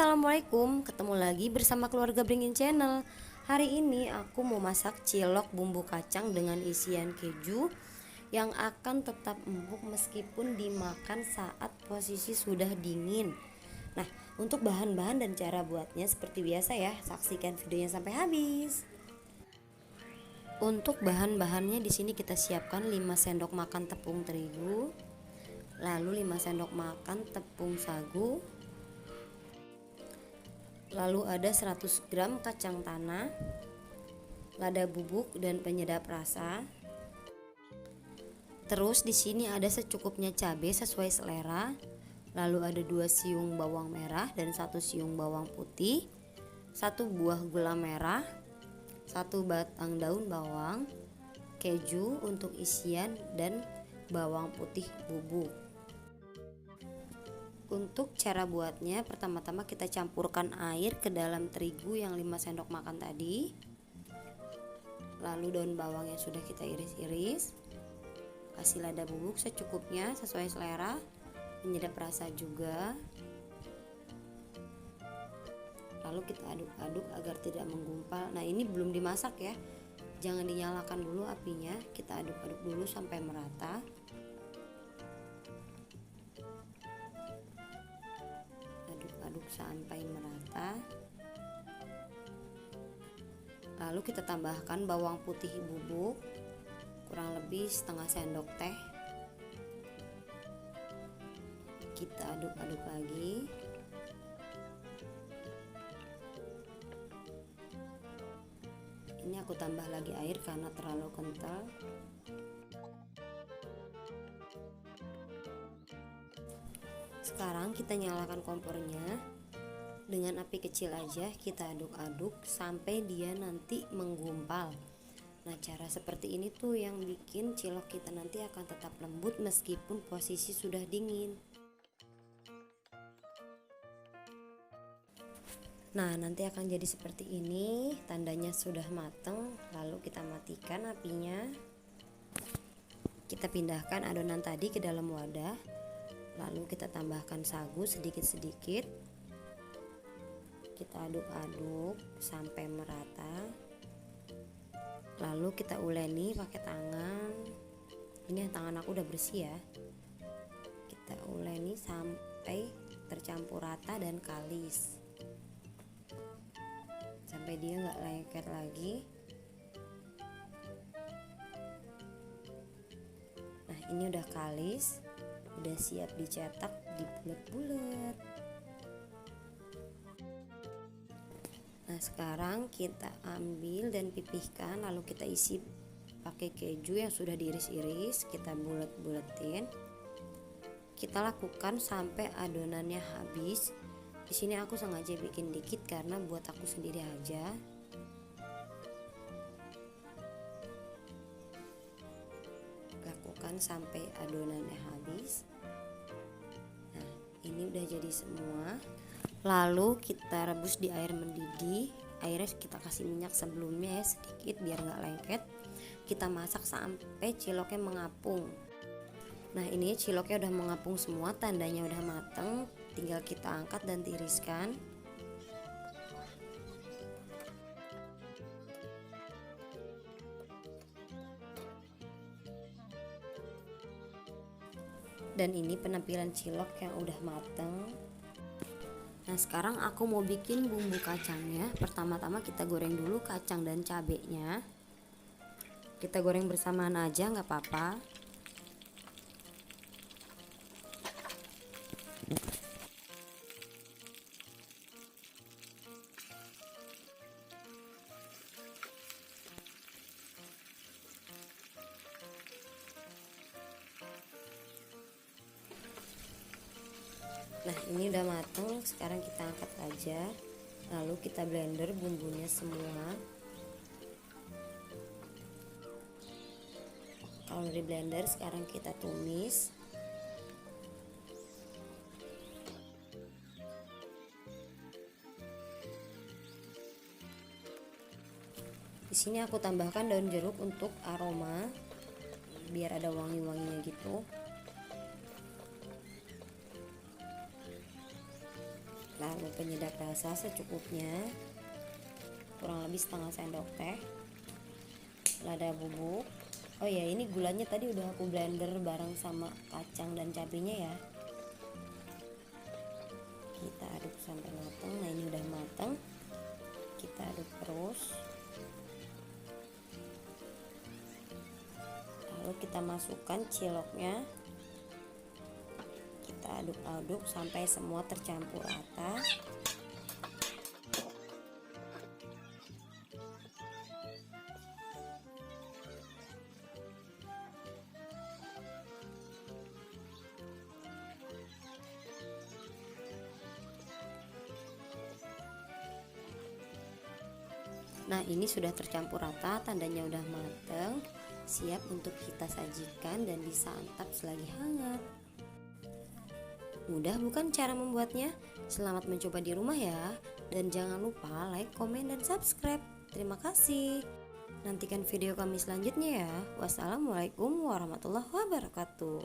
Assalamualaikum, ketemu lagi bersama keluarga Bringin Channel. Hari ini aku mau masak cilok bumbu kacang dengan isian keju yang akan tetap empuk meskipun dimakan saat posisi sudah dingin. Nah, untuk bahan-bahan dan cara buatnya seperti biasa ya, saksikan videonya sampai habis. Untuk bahan-bahannya di sini kita siapkan 5 sendok makan tepung terigu, lalu 5 sendok makan tepung sagu, lalu ada 100 gram kacang tanah, lada bubuk dan penyedap rasa. Terus di sini ada secukupnya cabai sesuai selera. Lalu ada 2 siung bawang merah dan 1 siung bawang putih, 1 buah gula merah, 1 batang daun bawang, keju untuk isian dan bawang putih bubuk. Untuk cara buatnya, pertama-tama kita campurkan air ke dalam terigu yang 5 sendok makan tadi. Lalu daun bawang yang sudah kita iris-iris. Kasih lada bubuk secukupnya sesuai selera, penyedap rasa juga. Lalu kita aduk-aduk agar tidak menggumpal. Nah, ini belum dimasak ya. Jangan dinyalakan dulu apinya, kita aduk-aduk dulu sampai merata. Aduk sampai merata. Lalu kita tambahkan bawang putih bubuk kurang lebih setengah sendok teh. Kita aduk-aduk lagi. Ini aku tambah lagi air karena terlalu kental. Sekarang kita nyalakan kompornya. Dengan api kecil aja kita aduk-aduk sampai dia nanti menggumpal. Nah, cara seperti ini tuh yang bikin cilok kita nanti akan tetap lembut meskipun posisi sudah dingin. Nah, nanti akan jadi seperti ini, tandanya sudah mateng. Lalu kita matikan apinya. Kita pindahkan adonan tadi ke dalam wadah. Lalu kita tambahkan sagu sedikit-sedikit. Kita aduk-aduk sampai merata. Lalu kita uleni pakai tangan. Ini tangan aku udah bersih ya. Kita uleni sampai tercampur rata dan kalis, sampai dia nggak lengket lagi. Nah, ini udah kalis, udah siap dicetak di bulat-bulat. Nah, sekarang kita ambil dan pipihkan, lalu kita isi pakai keju yang sudah diiris-iris, kita bulet-buletin. Kita lakukan sampai adonannya habis. Di sini aku sengaja bikin dikit karena buat aku sendiri aja. Lakukan sampai adonannya habis. Nah, ini udah jadi semua. Lalu kita rebus di air mendidih. Airnya kita kasih minyak sebelumnya ya, sedikit biar nggak lengket. Kita masak sampai ciloknya mengapung. Nah, ini ciloknya udah mengapung semua, tandanya udah mateng. Tinggal kita angkat dan tiriskan. Dan ini penampilan cilok yang udah mateng. Nah, sekarang aku mau bikin bumbu kacangnya. Pertama-tama kita goreng dulu kacang dan cabenya. Kita goreng bersamaan aja nggak apa-apa. Nah, ini udah mateng. Sekarang kita angkat aja. Lalu kita blender bumbunya semua. Kalau di blender, sekarang kita tumis. Di sini aku tambahkan daun jeruk untuk aroma, biar ada wangi-wanginya gitu. Lalu penyedap rasa secukupnya, kurang lebih setengah sendok teh. Lada bubuk. Oh ya, ini gulanya tadi udah aku blender bareng sama kacang dan cabenya ya. Kita aduk sampai matang. Nah, ini udah matang. Kita aduk terus. Lalu kita masukkan ciloknya. Kita aduk-aduk sampai semua tercampur rata. Nah, ini sudah tercampur rata, tandanya udah mateng, siap untuk kita sajikan dan disantap selagi hangat. Mudah bukan cara membuatnya? Selamat mencoba di rumah ya. Dan jangan lupa like, komen, dan subscribe. Terima kasih. Nantikan video kami selanjutnya ya. Wassalamualaikum warahmatullahi wabarakatuh.